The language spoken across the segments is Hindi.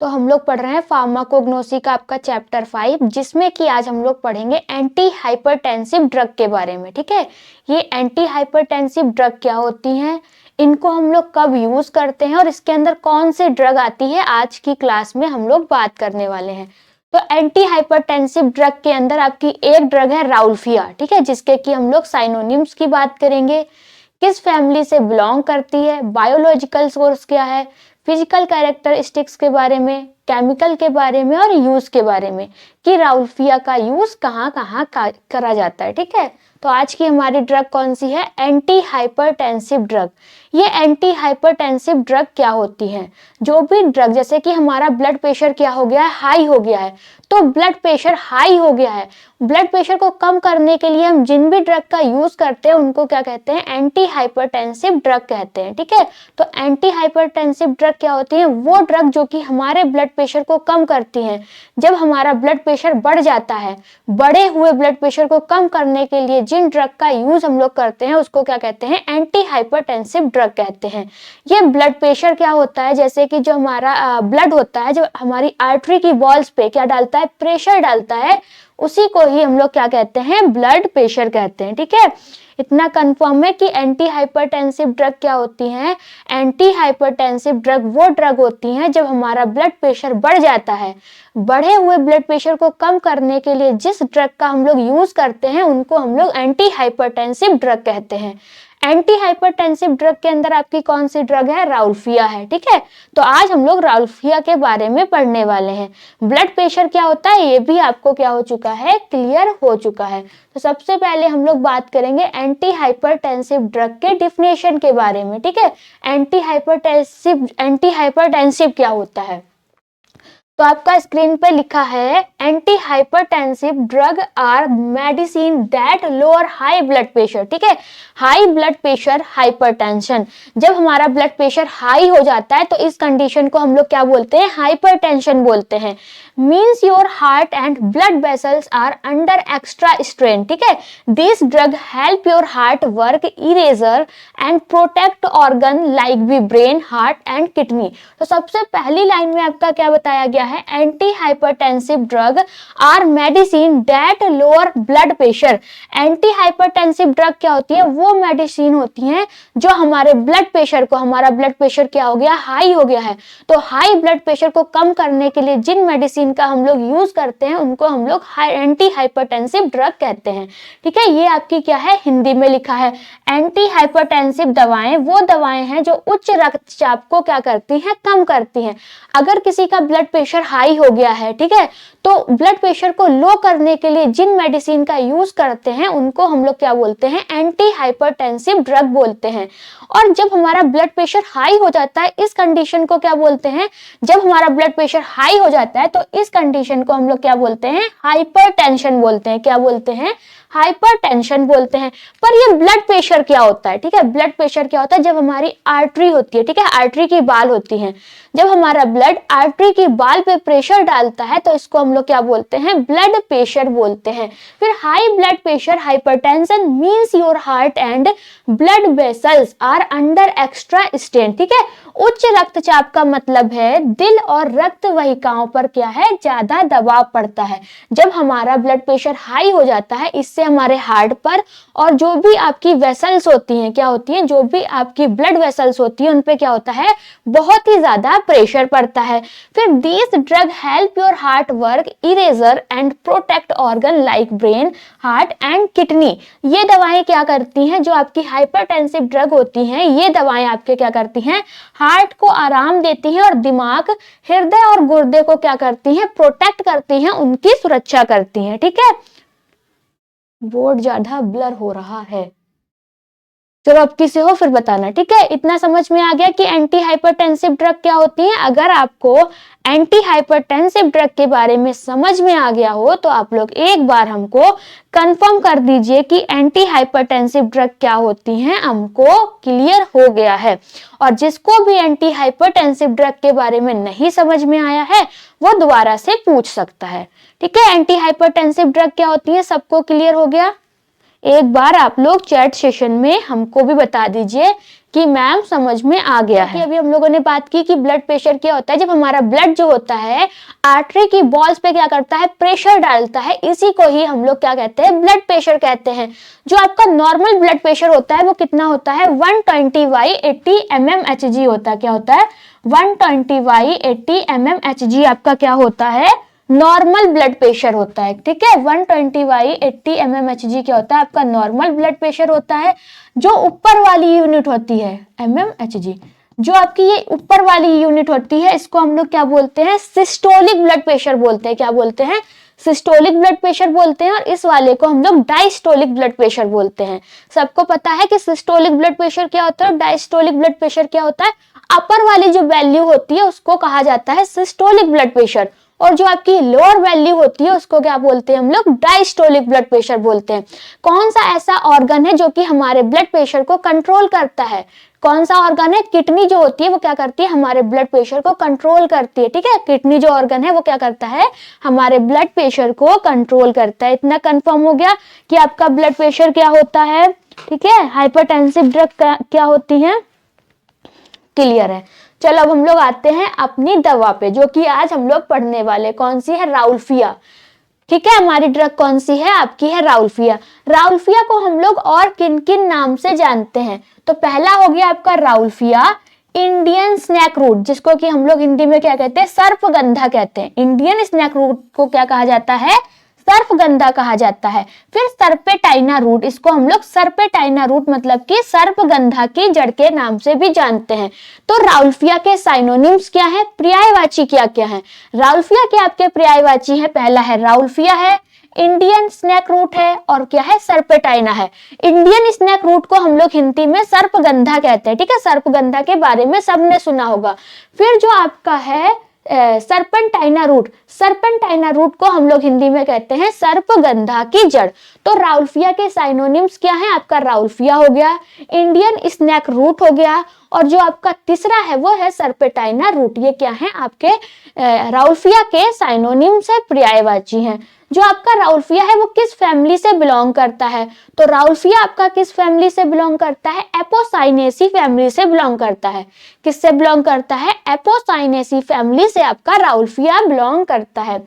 तो हम लोग पढ़ रहे हैं फार्माकोग्नोसी का आपका चैप्टर 5, जिसमें कि आज हम लोग पढ़ेंगे एंटी हाइपरटेंसिव ड्रग के बारे में। ठीक है, ये एंटी हाइपरटेंसिव ड्रग क्या होती हैं, इनको हम लोग कब यूज करते हैं और इसके अंदर कौन सी ड्रग आती है, आज की क्लास में हम लोग बात करने वाले हैं। तो एंटी हाइपरटेंसिव ड्रग के अंदर आपकी एक ड्रग है राउल्फिया। ठीक है, जिसके कि हम लोग साइनोनिम्स की बात करेंगे, किस फैमिली से बिलोंग करती है, बायोलॉजिकल सोर्स क्या है, फिजिकल कैरेक्टरिस्टिक्स के बारे में, केमिकल के बारे में और यूज के बारे में कि राउल्फिया का यूज कहाँ कहाँ करा जाता है। ठीक है, तो आज की हमारी ड्रग कौन सी है, एंटी हाइपरटेंसिव ड्रग। ये एंटी हाइपरटेंसिव ड्रग क्या होती है, जो भी ड्रग, जैसे कि हमारा ब्लड प्रेशर क्या हो गया है, हाई हो गया है, तो ब्लड प्रेशर हाई हो गया है, ब्लड प्रेशर को कम करने के लिए हम जिन भी ड्रग का यूज करते हैं उनको क्या कहते हैं, एंटी हाइपरटेंसिव ड्रग कहते हैं। ठीक है, तो एंटी हाइपरटेंसिव ड्रग क्या होती है, वो ड्रग जो कि हमारे ब्लड प्रेशर को कम करती हैं। जब हमारा ब्लड प्रेशर बढ़ जाता है, बढ़े हुए ब्लड प्रेशर को कम करने के लिए जिन ड्रग का यूज हम लोग करते हैं उसको क्या कहते हैं, एंटी हाइपरटेंसिव ड्रग कहते हैं। ये ब्लड प्रेशर क्या होता है, जैसे कि जो हमारा ब्लड होता है, जो हमारी आर्टरी की वॉल्स पे क्या डालता है, प्रेशर डालता है, उसी को ही हम लोग क्या कहते हैं, ब्लड प्रेशर कहते हैं। ठीक है, इतना कंफर्म है कि एंटी हाइपरटेंसिव ड्रग क्या होती हैं, एंटी हाइपरटेंसिव ड्रग वो ड्रग होती हैं जब हमारा ब्लड प्रेशर बढ़ जाता है, बढ़े हुए ब्लड प्रेशर को कम करने के लिए जिस ड्रग का हम लोग यूज करते हैं उनको हम लोग एंटी हाइपरटेंसिव ड्रग कहते हैं। एंटी हाइपरटेंसिव ड्रग के अंदर आपकी कौन सी ड्रग है, राउल्फिया है। ठीक है, तो आज हम लोग राउल्फिया के बारे में पढ़ने वाले हैं। ब्लड प्रेशर क्या होता है ये भी आपको क्या हो चुका है, क्लियर हो चुका है। तो सबसे पहले हम लोग बात करेंगे एंटी हाइपरटेंसिव ड्रग के डिफिनेशन के बारे में। ठीक है, एंटी हाइपरटेंसिव क्या होता है, तो आपका स्क्रीन पे लिखा है, anti hypertensive drug or medicine that lower high blood pressure. ठीक है, हाई ब्लड प्रेशर, हाइपरटेंशन, जब हमारा ब्लड प्रेशर हाई हो जाता है तो इस कंडीशन को हम लोग क्या बोलते हैं, हाइपरटेंशन बोलते हैं। Means your heart and blood vessels are under extra strain. ठीक है, this drug help your heart work easier and protect organ like the brain, heart and kidney. तो सबसे पहली लाइन में आपका क्या बताया गया है, anti hypertensive drug or medicine that lower blood pressure. Anti hypertensive drug क्या होती है, वो मेडिसिन होती हैं जो हमारे ब्लड प्रेशर को, हमारा ब्लड प्रेशर क्या हो गया, हाई हो गया है, तो हाई ब्लड प्रेशर को कम करने के लिए जिन मेडिसिन का हम लोग यूज करते हैं उनको हम लोग एंटी हाइपरटेंसिव ड्रग कहते हैं। ठीक है, ये आपकी क्या है, हिंदी में लिखा है। एंटी हाइपरटेंसिव दवाएं वो दवाएं हैं जो उच्च रक्तचाप को क्या करती हैं, कम करती हैं। अगर किसी का ब्लड प्रेशर हाई हो गया है, ठीक है, तो ब्लड प्रेशर को लो करने के लिए जिन मेडिसिन का यूज करते हैं उनको हम लोग क्या बोलते हैं, एंटी हाइपरटेंसिव ड्रग बोलते हैं। और जब हमारा ब्लड प्रेशर हाई हो जाता है, इस कंडीशन को क्या बोलते हैं, जब हमारा ब्लड प्रेशर हाई हो जाता है तो इस कंडीशन को हम लोग क्या बोलते हैं, हाइपरटेंशन बोलते हैं। क्या बोलते हैं, हाइपरटेंशन बोलते हैं। पर ये ब्लड प्रेशर क्या होता है, ठीक है, ब्लड प्रेशर क्या होता है, जब हमारी आर्टरी होती है, ठीक है, आर्टरी की बाल होती है, जब हमारा ब्लड आर्टरी की बाल पे प्रेशर डालता है तो इसको हम लोग क्या बोलते हैं, ब्लड प्रेशर बोलते हैं। फिर high blood pressure, hypertension means your heart and blood vessels are under extra strain. ठीक है, उच्च रक्तचाप का मतलब है दिल और रक्त वाहिकाओं पर क्या है, ज्यादा दबाव पड़ता है। जब हमारा ब्लड प्रेशर हाई हो जाता है, इससे हमारे हार्ट पर और जो भी आपकी वेसल्स होती हैं, क्या होती हैं, जो भी आपकी ब्लड वेसल्स होती हैं उन पे क्या होता है, बहुत ही ज्यादा प्रेशर पड़ता है। फिर this drug help your heart work easier and protect organ like brain, heart and kidney. ये दवाएं क्या करती हैं, जो आपकी हाइपरटेंसिव ड्रग होती हैं, ये दवाएं आपके क्या करती हैं, हार्ट को आराम देती हैं और दिमाग, हृदय और गुर्दे को क्या करती हैं, प्रोटेक्ट करती हैं, उनकी सुरक्षा करती हैं। ठीक है, बोर्ड ज्यादा ब्लर हो रहा है, चलो अब किसी हो फिर बताना। ठीक है, इतना समझ में आ गया कि एंटी हाइपरटेंसिव ड्रग क्या होती है। अगर आपको एंटी हाइपरटेंसिव ड्रग के बारे में समझ में आ गया हो तो आप लोग एक बार हमको कंफर्म कर दीजिए कि एंटी हाइपरटेंसिव ड्रग क्या होती हैं, हमको क्लियर हो गया है। और जिसको भी एंटी हाइपरटेंसिव ड्रग के बारे में नहीं समझ में आया है वो दोबारा से पूछ सकता है। ठीक है, एंटी हाइपरटेंसिव ड्रग क्या होती है, सबको क्लियर हो गया। एक बार आप लोग चैट सेशन में हमको भी बता दीजिए कि मैम समझ में आ गया है। अभी हम लोगों ने बात की कि ब्लड प्रेशर क्या होता है। जब हमारा ब्लड जो होता है आर्टरी की बॉल्स पे क्या करता है, प्रेशर डालता है, इसी को ही हम लोग क्या कहते हैं, ब्लड प्रेशर कहते हैं। जो आपका नॉर्मल ब्लड प्रेशर होता है वो कितना होता है, 120/80 mmHg होता है। क्या होता है, 120/80 mmHg आपका क्या होता है, नॉर्मल ब्लड प्रेशर होता है। ठीक है, 120/80 mmHg क्या होता है, आपका नॉर्मल ब्लड प्रेशर होता है। जो ऊपर वाली यूनिट होती है mmHg, जो आपकी ये ऊपर वाली यूनिट होती है, इसको हम लोग क्या बोलते हैं, सिस्टोलिक ब्लड प्रेशर बोलते हैं। क्या बोलते हैं, सिस्टोलिक ब्लड प्रेशर बोलते हैं। और इस वाले को हम लोग डायस्टोलिक ब्लड प्रेशर बोलते हैं। सबको पता है कि सिस्टोलिक ब्लड प्रेशर क्या होता है और डायस्टोलिक ब्लड प्रेशर क्या होता है। अपर वाली जो वैल्यू होती है उसको कहा जाता है सिस्टोलिक ब्लड प्रेशर, और जो आपकी लोअर वैल्यू होती है उसको क्या बोलते हैं हम लोग, डायस्टोलिक ब्लड प्रेशर बोलते हैं। कौन सा ऐसा ऑर्गन है जो कि हमारे ब्लड प्रेशर को कंट्रोल करता है, कौन सा ऑर्गन है, किडनी जो होती है वो क्या करती है, हमारे ब्लड प्रेशर को कंट्रोल करती है। ठीक है, किडनी जो ऑर्गन है वो क्या करता है, हमारे ब्लड प्रेशर को कंट्रोल करता है। इतना कंफर्म हो गया कि आपका ब्लड प्रेशर क्या होता है। ठीक है, हाइपरटेंसिव ड्रग क्या होती है, क्लियर है। चलो अब हम लोग आते हैं अपनी दवा पे, जो कि आज हम लोग पढ़ने वाले। कौन सी है, राउल्फिया। ठीक है, हमारी ड्रग कौन सी है, आपकी है राउल्फिया। राउल्फिया को हम लोग और किन किन नाम से जानते हैं, तो पहला हो गया आपका राउल्फिया इंडियन स्नैक रूट, जिसको कि हम लोग हिंदी में क्या कहते हैं, सर्पगंधा कहते हैं। इंडियन स्नैक रूट को क्या कहा जाता है, सर्पगंधा कहा जाता है। फिर सर्पेटाइना रूट, इसको हम लोग सर्पेटाइना रूट मतलब कि सर्पगंधा की जड़ के नाम से भी जानते हैं। तो राउल्फिया के साइनोनिम्स क्या है, पर्यायवाची क्या क्या है। राउल्फिया के आपके पर्यायवाची है, पहला है राउल्फिया है, इंडियन स्नैक रूट है, और क्या है, सर्पेटाइना है। इंडियन स्नैक रूट को हम लोग हिंदी में सर्पगंधा कहते हैं। ठीक है, सर्पगंधा के बारे में सबने सुना होगा। फिर जो आपका है सर्पेंटाइना रूट, सर्पेंटाइना रूट को हम लोग हिंदी में कहते हैं सर्पगंधा की जड़। तो राउल्फिया के साइनोनिम्स क्या है, आपका राउल्फिया हो गया, इंडियन स्नैक रूट हो गया, और जो आपका तीसरा है वो है सर्पेटाइना रूट। ये क्या है, आपके राउल्फिया के साइनोनिम्स है, पर्यायवाची हैं। जो आपका राउल्फिया है वो किस फैमिली से बिलोंग करता है, तो राउल्फिया आपका किस फैमिली से बिलोंग करता है, एपोसाइनेसी फैमिली से बिलोंग करता है। किससे बिलोंग करता है, एपोसाइनेसी फैमिली से आपका राउल्फिया बिलोंग करता है।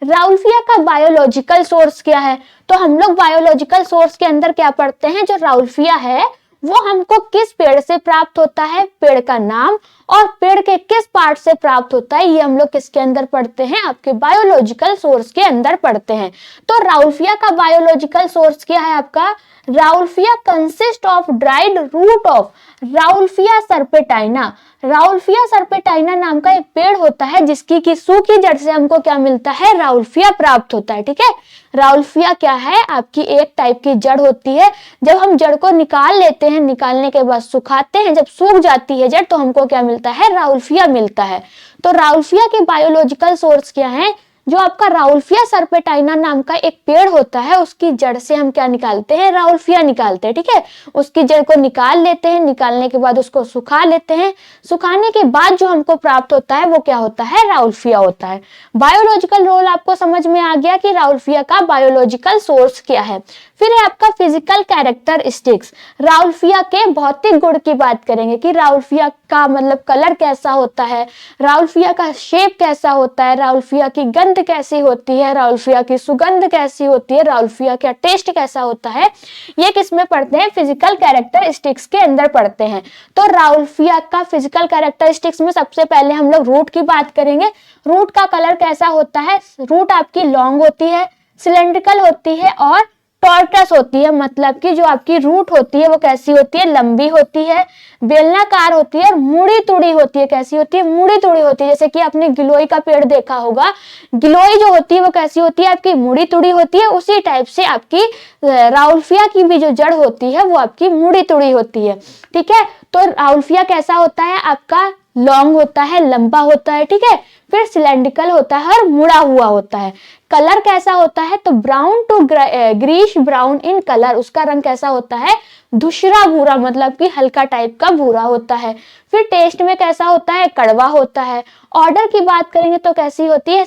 राउल्फिया का बायोलॉजिकल सोर्स क्या है, तो हम लोग बायोलॉजिकल सोर्स के अंदर क्या पढ़ते हैं, जो राउल्फिया है वो हमको किस पेड़ से प्राप्त होता है, पेड़ का नाम और पेड़ के किस पार्ट से प्राप्त होता है, ये हम लोग किसके अंदर पढ़ते हैं, आपके बायोलॉजिकल सोर्स के अंदर पढ़ते हैं। तो राउल्फिया का बायोलॉजिकल सोर्स क्या है आपका, rauwolfia consist of dried root of rauwolfia serpentina. Rauwolfia serpentina नाम का एक पेड़ होता है जिसकी की सूखी जड़ से हमको क्या मिलता है, राउल्फिया प्राप्त होता है। ठीक है, राउल्फिया क्या है, आपकी एक टाइप की जड़ होती है। जब हम जड़ को निकाल लेते हैं, निकालने के बाद सुखाते हैं, जब सूख जाती है जड़ तो हमको क्या मिलता है, राउल्फिया मिलता है। तो राउल्फिया के बायोलॉजिकल सोर्स क्या है, जो आपका राउल्फिया सर्पेटाइना नाम का एक पेड़ होता है उसकी जड़ से हम क्या निकालते हैं, राउल्फिया निकालते हैं। ठीक है, उसकी जड़ को निकाल लेते हैं, निकालने के बाद उसको सुखा लेते हैं, सुखाने के बाद जो हमको प्राप्त होता है वो क्या होता है, राउल्फिया होता है। बायोलॉजिकल रोल आपको समझ में आ गया कि राउल्फिया का बायोलॉजिकल सोर्स क्या है। फिर है आपका फिजिकल कैरेक्टरिस्टिक्स। राउल्फिया के भौतिक गुण की बात करेंगे कि राउल्फिया का मतलब कलर कैसा होता है, राउल्फिया का शेप कैसा होता है, राउल्फिया की गंध कैसी होती है, राउल्फिया की सुगंध कैसी होती है, राउल्फिया का टेस्ट कैसा होता है, ये किस में पढ़ते हैं, फिजिकल कैरेक्टरिस्टिक्स के अंदर पढ़ते हैं। तो राउल्फिया का फिजिकल कैरेक्टरिस्टिक्स में सबसे पहले हम लोग रूट की बात करेंगे। रूट का कलर कैसा होता है, रूट आपकी लॉन्ग होती है, सिलेंड्रिकल होती है और टॉर्टस होती है। मतलब कि जो आपकी रूट होती है वो कैसी होती है, लंबी होती है, बेलनाकार होती है और मुड़ी तुड़ी होती है। कैसी होती है, मुड़ी तुड़ी होती है। जैसे कि आपने गिलोय का पेड़ देखा होगा, गिलोय जो होती है वो कैसी होती है, आपकी मुड़ी तुड़ी होती है। उसी टाइप से आपकी राउल्फिया की भी जो जड़ होती है वो आपकी मुड़ी तुड़ी होती है। ठीक है, तो राउल्फिया कैसा होता है, आपका लॉन्ग होता है, लंबा होता है। ठीक है, फिर सिलेंड्रिकल होता है और मुड़ा हुआ होता है। कलर कैसा होता है, तो brown to greyish brown in colour, उसका रंग कैसा होता है, धूसरा भूरा, मतलब कि हल्का टाइप का भूरा होता है। फिर टेस्ट में कैसा होता है, कड़वा होता है। ऑर्डर की बात करेंगे तो कैसी होती है,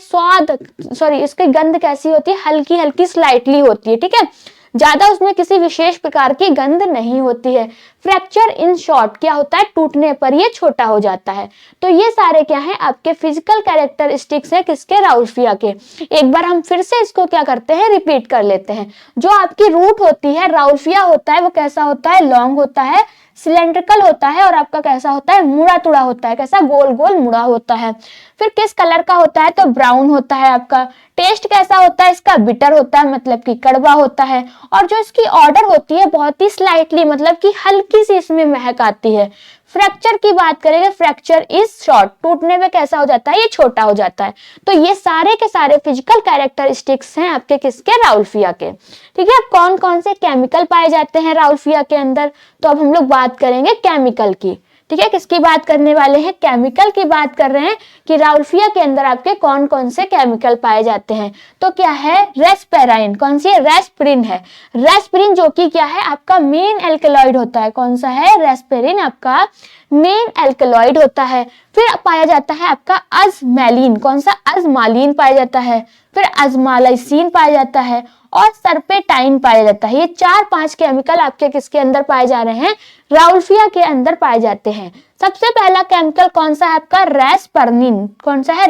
इसकी गंध कैसी होती है, हल्की हल्की स्लाइटली होती है। ठीक है, ज्यादा उसमें किसी विशेष प्रकार की गंध नहीं होती है। फ्रैक्चर इन शॉर्ट क्या होता है, टूटने पर ये छोटा हो जाता है। तो ये सारे क्या है आपके फिजिकल कैरेक्टरिस्टिक्स है किसके, राउल्फिया के। एक बार हम फिर से इसको क्या करते हैं, रिपीट कर लेते हैं। जो आपकी रूट होती है, राउल्फिया होता है, वो कैसा होता है, लॉन्ग होता है, सिलेंड्रिकल होता है, और आपका कैसा होता है, मुड़ा तुड़ा होता है, कैसा, गोल गोल मुड़ा होता है। फिर किस कलर का होता है, तो ब्राउन होता है आपका। टेस्ट कैसा होता है इसका, बिटर होता है, मतलब कि कड़वा होता है। और जो इसकी ऑर्डर होती है बहुत ही स्लाइटली, मतलब कि हल्की सी इसमें महक आती है। फ्रैक्चर की बात करेंगे, फ्रैक्चर इज शॉर्ट, टूटने में कैसा हो जाता है, ये छोटा हो जाता है। तो ये सारे के सारे फिजिकल कैरेक्टरिस्टिक्स हैं आपके किसके, राउल्फिया के। ठीक है, अब कौन कौन से केमिकल पाए जाते हैं राउल्फिया के अंदर, तो अब हम लोग बात करेंगे केमिकल की। ठीक है, किसकी बात करने वाले हैं, केमिकल की बात कर रहे हैं कि राउल्फिया के अंदर आपके कौन कौन से केमिकल पाए जाते हैं। तो क्या है, रेस्पेराइन, कौन सी है, रेस्पिरिन है। रेस्पिरिन जो कि क्या है आपका मेन एल्कलॉइड होता है, कौन सा है, रेस्पिरिन आपका मेन एल्कलॉइड होता है। फिर पाया जाता है आपका अजमैलिन, कौन सा, अजमालिन पाया जाता है। फिर अजमालाइसिन पाया जाता है और सर्पेटाइन पाया जाता है। ये 4-5 केमिकल आपके किसके अंदर पाए जा रहे हैं, राउल्फिया के अंदर पाए जाते हैं। सबसे पहला केमिकल कौन सा है आपका, रेस्पर्निन, कौन सा है,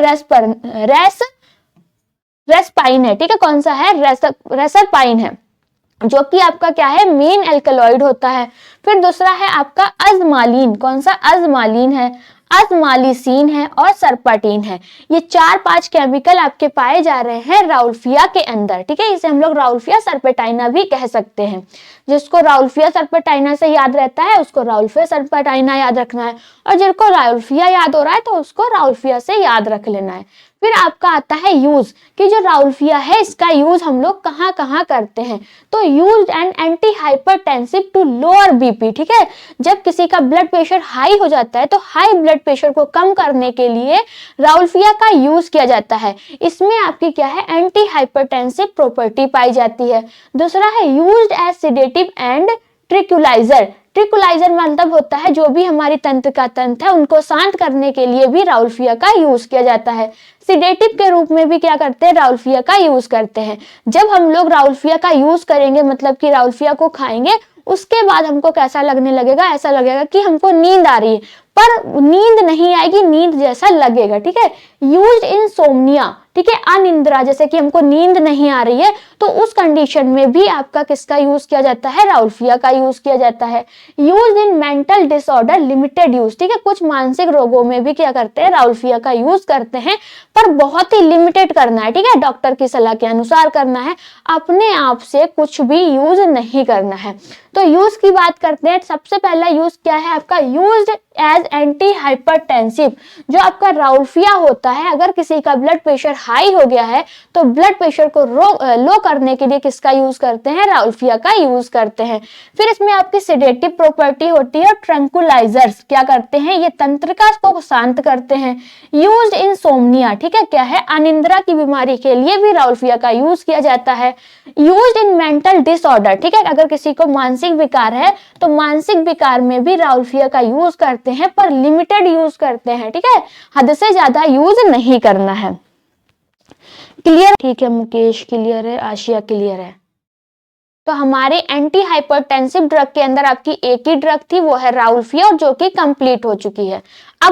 रेस्पाइन है। ठीक है, कौन सा है, रेसरपाइन है, जो कि आपका क्या है, मेन एल्कलॉइड होता है। फिर दूसरा है आपका अजमालिन, कौन सा, अजमालिन है, अजमालिसिन है और सर्पेटिन है। ये 4-5 केमिकल आपके पाए जा रहे हैं राउल्फिया के अंदर। ठीक है, इसे हम लोग राउल्फिया सर्पेटाइना भी कह सकते हैं। जिसको राउल्फिया सर्पेटाइना से याद रहता है उसको राउल्फिया सर्पेटाइना याद रखना है, और जिसको राउल्फिया याद हो रहा है तो उसको राउल्फिया से याद रख लेना है। फिर आपका आता है यूज, कि जो राउल्फिया है इसका यूज हम लोग कहाँ कहाँ करते हैं। तो use and anti hypertensive to lower BP. ठीक है, जब किसी का ब्लड प्रेशर हाई हो जाता है तो हाई ब्लड प्रेशर को कम करने के लिए राउल्फिया का यूज किया जाता है। इसमें आपकी क्या है, एंटी हाइपरटेंसिव प्रॉपर्टी पाई जाती है। दूसरा है यूज्ड एज सेडेटिव एंड ट्रिक्युलाइजर। ट्रिक्युलाइजर मतलब होता है जो भी हमारी तंत्रिका तंत्र है उनको शांत करने के लिए भी राउल्फिया का यूज किया जाता है। सिडेटिव के रूप में भी क्या करते हैं, राउल्फिया का यूज करते हैं। जब हम लोग राउल्फिया का यूज करेंगे, मतलब कि राउल्फिया को खाएंगे, उसके बाद हमको कैसा लगने लगेगा, ऐसा लगेगा कि हमको नींद आ रही है, पर नींद नहीं आएगी, नींद जैसा लगेगा। ठीक है, यूज्ड इन सोमनिया, ठीक है, अनिद्रा, जैसे कि हमको नींद नहीं आ रही है तो उस कंडीशन में भी आपका किसका यूज किया जाता है, राउल्फिया का यूज किया जाता है। Use in mental disorder, limited use. ठीक है, कुछ मानसिक रोगों में भी क्या करते हैं, राउल्फिया का यूज करते हैं, पर बहुत ही लिमिटेड करना है। ठीक है, डॉक्टर की सलाह के अनुसार करना है, अपने आप से कुछ भी यूज नहीं करना है। तो यूज की बात करते हैं, सबसे पहला यूज क्या है आपका, यूज्ड एज एंटी हाइपरटेंसिव। जो आपका राउल्फिया होता है, अगर किसी का ब्लड प्रेशर हाई हो गया है तो ब्लड प्रेशर को लो करने के लिए किसका यूज करते हैं, राउल्फिया का यूज करते हैं। फिर इसमें आपकी सेडेटिव प्रॉपर्टी होती है। ट्रैंकुलाइजर्स क्या करते हैं, ये तंत्रिका को शांत करते हैं। यूज्ड इन सोमनिया, ठीक है, क्या है, अनिद्रा की बीमारी के लिए भी राउल्फिया का यूज किया जाता है। यूज्ड इन मेंटल डिसऑर्डर, ठीक है, अगर किसी को मानसिक विकार है तो मानसिक विकार में भी राउल्फिया का यूज करते हैं, पर लिमिटेड यूज करते हैं। ठीक है, हद से ज्यादा यूज नहीं करना है। क्लियर, ठीक है, मुकेश क्लियर है, आशिया क्लियर है। तो हमारे एंटी हाइपरटेंसिव ड्रग के अंदर आपकी एक ही ड्रग थी, वो है राउल्फिया, जो कि कंप्लीट हो चुकी है। अब